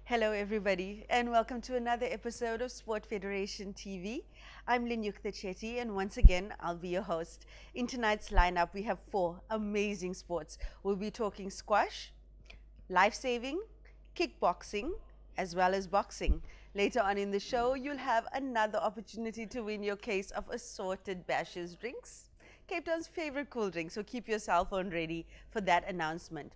Hello, everybody, and welcome to another episode of Sport Federation TV. I'm Linyukta Chetty, and once again, I'll be your host. In tonight's lineup, we have four amazing sports. We'll be talking squash, lifesaving, kickboxing, as well as boxing. Later on in the show, you'll have another opportunity to win your case of assorted Bashers drinks, Cape Town's favorite cool drink, so keep your cell phone ready for that announcement.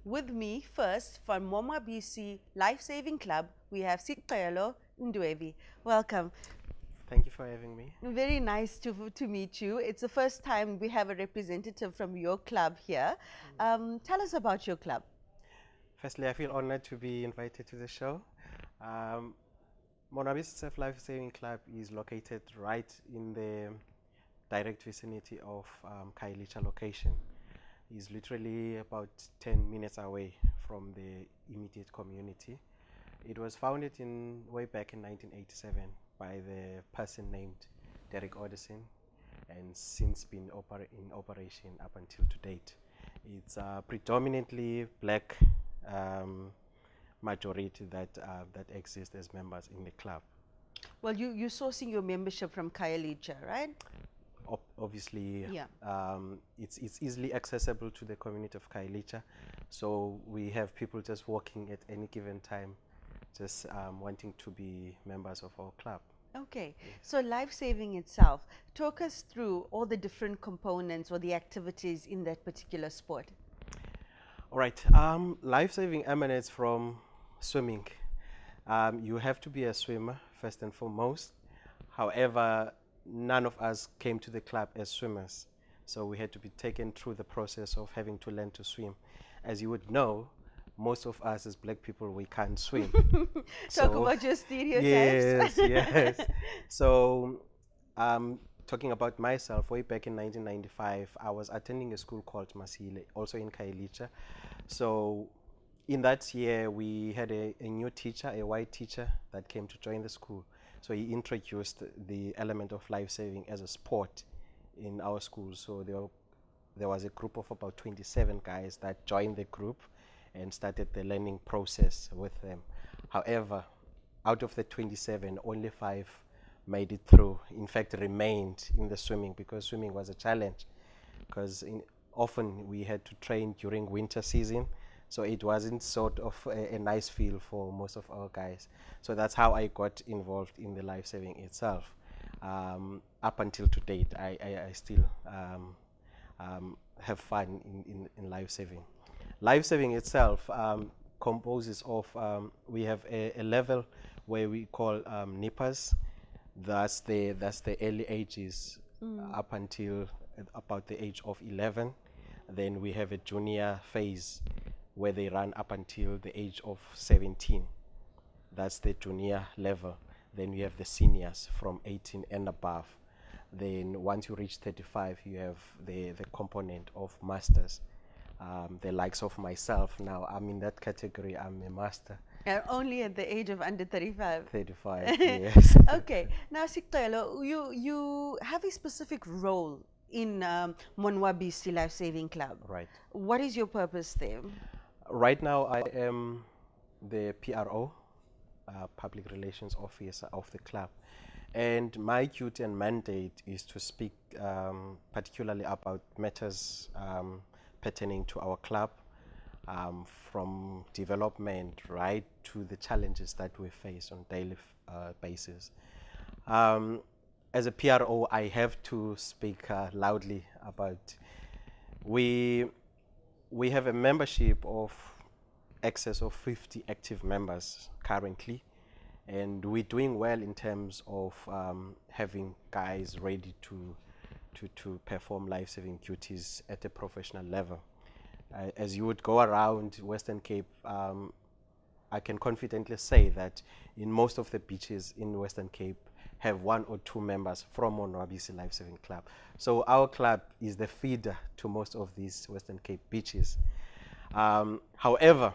With me first from Monwabisi Lifesaving Club, we have Sicelo Ndwebi. Welcome. Thank you for having me. Very nice to meet you. It's the first time we have a representative from your club here. Tell us about your club. Firstly, I feel honored to be invited to the show. Monwabisi Self Life Saving Club is located right in the direct vicinity of Khayelitsha location. It's literally about 10 minutes away from the immediate community. It was founded way back in 1987 by the person named Derek Odison, and since been in operation up until to date. It's predominantly black majority that exist as members in the club. Well, you're sourcing your membership from Khayelitsha, right? Obviously, Yeah. It's easily accessible to the community of Khayelitsha, so we have people just walking at any given time, just wanting to be members of our club. Okay, so lifesaving itself, talk us through all the different components or the activities in that particular sport. All right, lifesaving emanates from swimming. You have to be a swimmer first and foremost. However, none of us came to the club as swimmers, so we had to be taken through the process of having to learn to swim. As you would know, most of us as black people, we can't swim. Talk about your stereotypes. Yes, yes. So, talking about myself, way back in 1995, I was attending a school called Masile, also in Khayelitsha. So, in that year, we had a new teacher, a white teacher, that came to join the school. So he introduced the element of life-saving as a sport in our school. So there was a group of about 27 guys that joined the group and started the learning process with them. However, out of the 27, only 5 made it through. In fact, remained in the swimming because swimming was a challenge. Because often we had to train during winter season, so it wasn't sort of a nice feel for most of our guys. So that's how I got involved in the life saving itself. Up until to date, I still have fun in life saving. Life saving itself composes of, we have a level where we call nippers. That's the early ages up until about the age of 11. Then we have a junior phase where they run up until the age of 17. That's the junior level. Then we have the seniors from 18 and above. Then once you reach 35, you have the component of masters. The likes of myself now, I'm in that category, I'm a master. Only at the age of under 35. 35, yes. Okay, now Sicelo, you have a specific role in Monwabisi Life Saving Club. Right. What is your purpose there? Right now, I am the PRO, Public Relations Officer of the club. And my duty and mandate is to speak particularly about matters pertaining to our club, from development right to the challenges that we face on daily basis. As a PRO, I have to speak loudly about we have a membership of excess of 50 active members currently, and we're doing well in terms of having guys ready to perform life-saving duties at a professional level. As you would go around Western Cape, I can confidently say that in most of the beaches in Western Cape have 1 or 2 members from Monwabisi Life Saving Club. So our club is the feeder to most of these Western Cape beaches. However,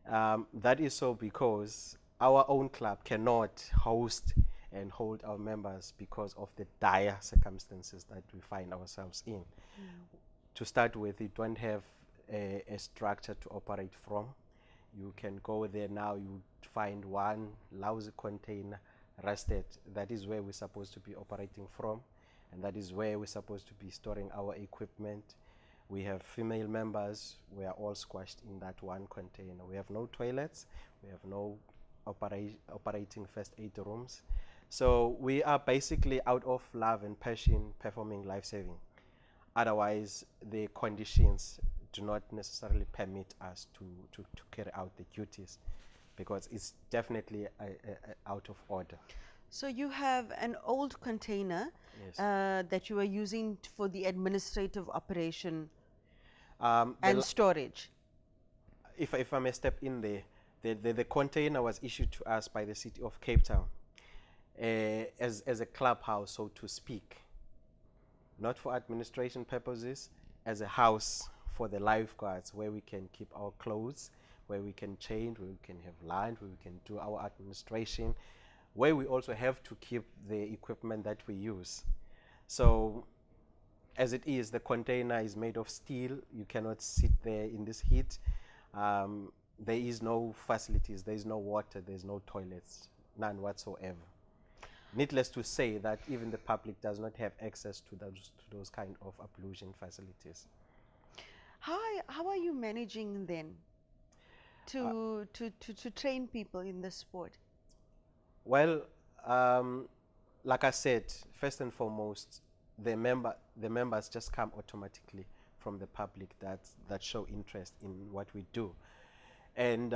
that is so because our own club cannot host and hold our members because of the dire circumstances that we find ourselves in. To start with, you don't have a structure to operate from. You can go there now, you find one lousy container rusted. That is where we're supposed to be operating from, and that is where we're supposed to be storing our equipment. We have female members, we are all squashed in that one container. We have no toilets, we have no operating first aid rooms. So we are basically out of love and passion performing life saving. Otherwise, the conditions do not necessarily permit us to carry out the duties, because it's definitely out of order. So you have an old container Yes. that you are using for the administrative operation The and storage. if I may step in there, the container was issued to us by the city of Cape Town as a clubhouse, so to speak, not for administration purposes, as a house for the lifeguards, where we can keep our clothes, where we can change, where we can have lunch, where we can do our administration, where we also have to keep the equipment that we use. So as it is, the container is made of steel. You cannot sit there in this heat. There is no facilities, there is no water, there is no toilets, none whatsoever. Needless to say that even the public does not have access to those kind of ablution facilities. How are you managing then to train people in this sport? Well, like I said, first and foremost, the members just come automatically from the public that show interest in what we do. And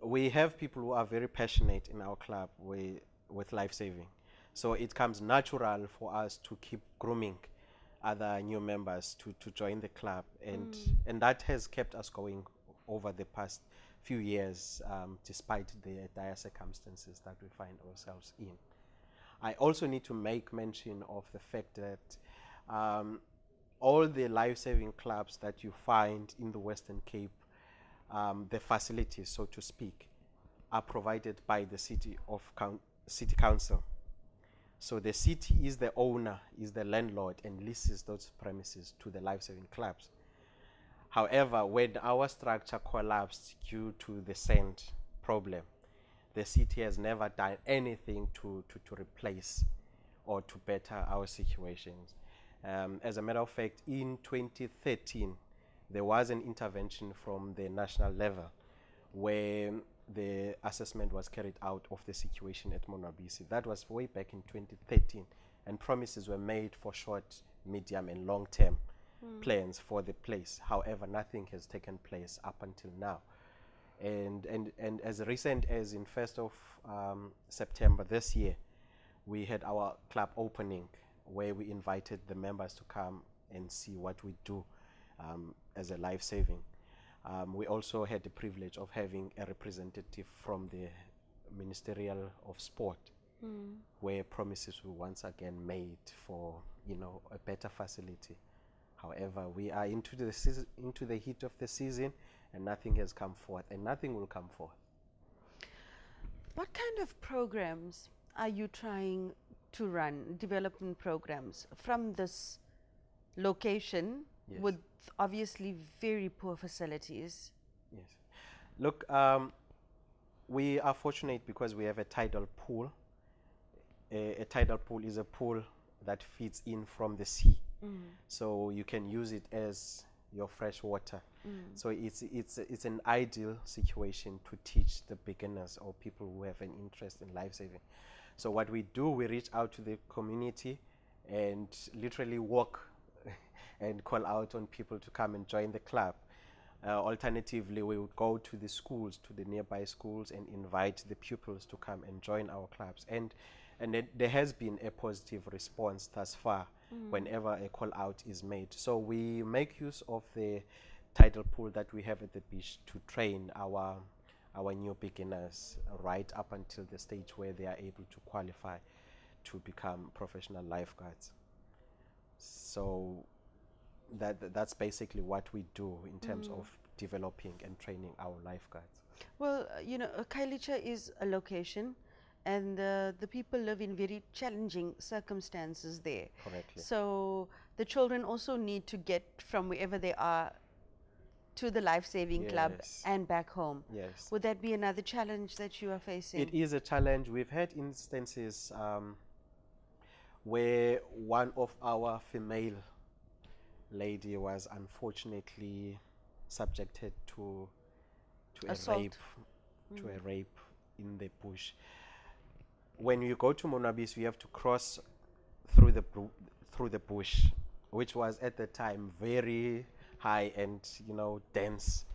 we have people who are very passionate in our club with life saving. So it comes natural for us to keep grooming other new members to join the club. And that has kept us going over the past few years, despite the dire circumstances that we find ourselves in. I also need to make mention of the fact that all the life-saving clubs that you find in the Western Cape, the facilities, so to speak, are provided by the city council. So the city is the owner, is the landlord, and leases those premises to the life-saving clubs. However, when our structure collapsed due to the sand problem, the city has never done anything to replace or to better our situations. As a matter of fact, in 2013, there was an intervention from the national level where the assessment was carried out of the situation at Monwabisi. That was way back in 2013, and promises were made for short, medium, and long-term plans for the place. However, nothing has taken place up until now. And as recent as in 1st of September this year, we had our club opening, where we invited the members to come and see what we do as a life saving. We also had the privilege of having a representative from the Ministerial of Sport, where promises were once again made for a better facility. However, we are into the heat of the season, and nothing has come forth, and nothing will come forth. What kind of programs are you trying to run, development programs, from this location? Yes. With obviously very poor facilities? Yes. Look, we are fortunate because we have a tidal pool. A tidal pool is a pool that feeds in from the sea. So you can use it as your fresh water. So it's an ideal situation to teach the beginners or people who have an interest in life saving. So what we do, we reach out to the community and literally walk and call out on people to come and join the club. Alternatively, we would go to the schools, to the nearby schools, and invite the pupils to come and join our clubs. And there has been a positive response thus far whenever a call out is made. So we make use of the tidal pool that we have at the beach to train our new beginners right up until the stage where they are able to qualify to become professional lifeguards. So that's basically what we do in terms of developing and training our lifeguards. Well, Khayelitsha is a location, and the people live in very challenging circumstances there. Correctly. So the children also need to get from wherever they are to the Lifesaving Club Yes. and back home. Yes. Would that be another challenge that you are facing? It is a challenge. We've had instances where one of our female lady was unfortunately subjected to a Assault. rape, to a rape in the bush. When you go to Monwabisi, you have to cross through through the bush, which was at the time very high and dense.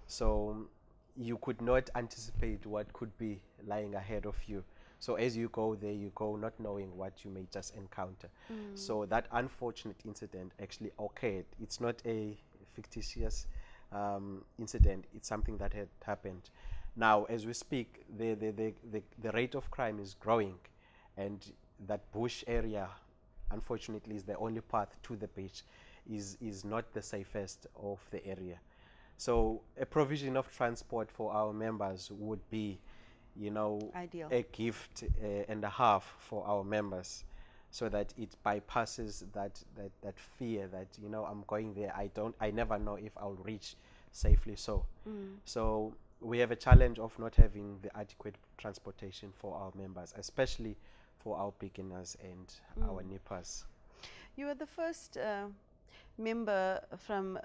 So you could not anticipate what could be lying ahead of you. So as you go there, you go not knowing what you may just encounter. So that unfortunate incident actually occurred. It's not a fictitious incident. It's something that had happened. Now, as we speak, the rate of crime is growing, and that bush area, unfortunately, is the only path to the beach, is not the safest of the area. So a provision of transport for our members would be, Ideal. a gift and a half for our members, so that it bypasses that fear that I'm going there. I never know if I'll reach safely. So we have a challenge of not having the adequate transportation for our members, especially for our beginners and our nippers. You are the first member from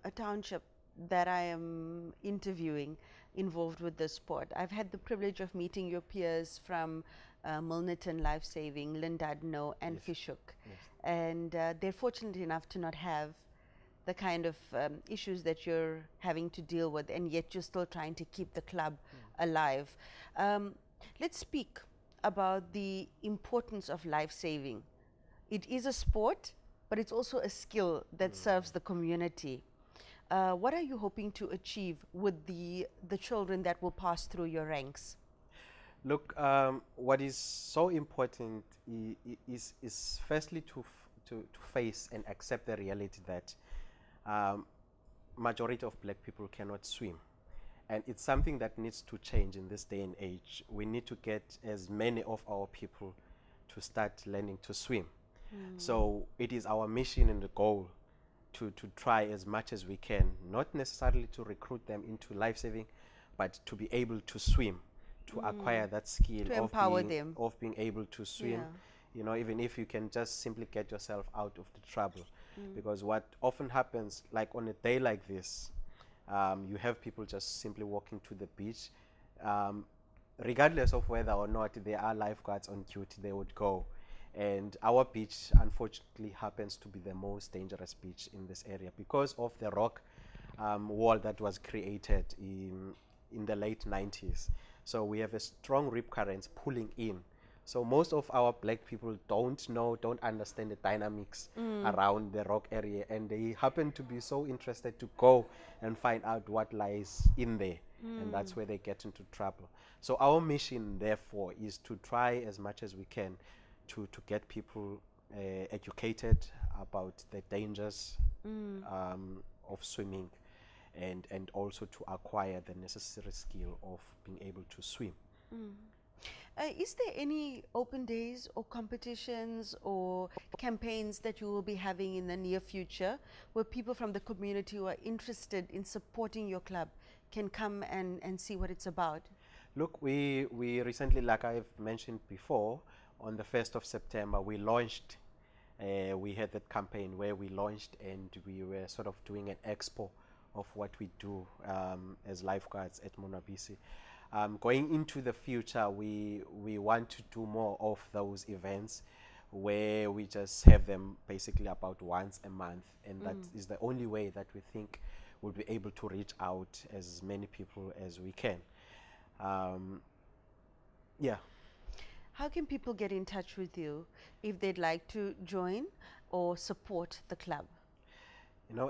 a township that I am interviewing involved with this sport. I've had the privilege of meeting your peers from Milnerton Lifesaving, Lindadno and Yes. Fishhook. Yes. And they're fortunate enough to not have the kind of issues that you're having to deal with, and yet you're still trying to keep the club alive. Let's speak about the importance of life saving. It is a sport, but it's also a skill that serves the community. What are you hoping to achieve with the children that will pass through your ranks? Look, what is so important is firstly to face and accept the reality that majority of black people cannot swim. And it's something that needs to change in this day and age. We need to get as many of our people to start learning to swim. So it is our mission and the goal to try as much as we can, not necessarily to recruit them into life-saving, but to be able to swim, to acquire that skill To of empower being, them. of being able to swim. Yeah. Even if you can just simply get yourself out of the trouble. Because what often happens, like on a day like this, you have people just simply walking to the beach. Regardless of whether or not there are lifeguards on duty, they would go. And our beach, unfortunately, happens to be the most dangerous beach in this area because of the rock wall that was created in the late 90s. So we have a strong rip currents pulling in. So most of our black people don't understand the dynamics around the rock area, and they happen to be so interested to go and find out what lies in there, and that's where they get into trouble. So our mission, therefore, is to try as much as we can to get people educated about the dangers of swimming, and also to acquire the necessary skill of being able to swim. Is there any open days or competitions or campaigns that you will be having in the near future where people from the community who are interested in supporting your club can come and see what it's about? Look, we recently, like I've mentioned before, on the 1st of September, we launched, we had that campaign where we launched and we were sort of doing an expo of what we do as lifeguards at Monwabisi. Going into the future, we want to do more of those events where we just have them basically about once a month, and that is the only way that we think we'll be able to reach out as many people as we can. Yeah. How can people get in touch with you if they'd like to join or support the club?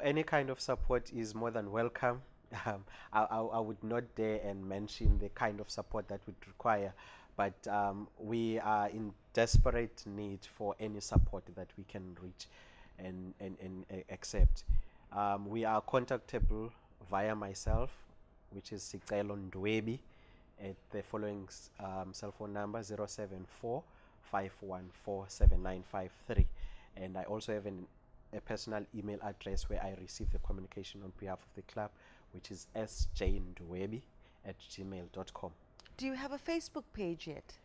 Any kind of support is more than welcome. I would not dare and mention the kind of support that would require, but we are in desperate need for any support that we can reach and accept. We are contactable via myself, which is Sicelo Ndwebi, at the following cell phone number 074 514 7953, and I also have a personal email address where I receive the communication on behalf of the club, which is sjndwebi@gmail.com. Do you have a Facebook page yet?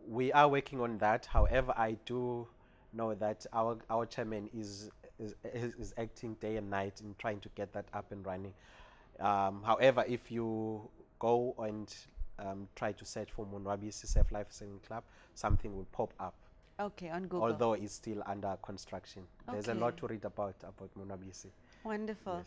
We are working on that. However, I do know that our chairman is acting day and night in trying to get that up and running. However, if you go and try to search for Monwabisi Safe Lifesaving Club, something will pop up. Okay, on Google. Although it's still under construction. There's a Okay. lot to read about Monwabisi. Wonderful.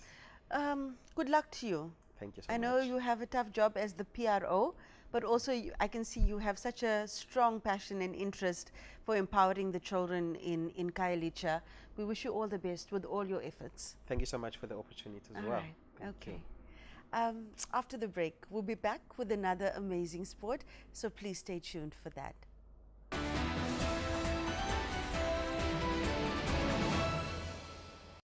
Yes. Good luck to you. Thank you so I much. know you have a tough job as the PRO, but also I can see you have such a strong passion and interest for empowering the children in Khayelitsha. We wish you all the best with all your efforts. Thank you so much for the opportunity as All well. right. Thank Okay. you. After the break, we'll be back with another amazing sport, so please stay tuned for that.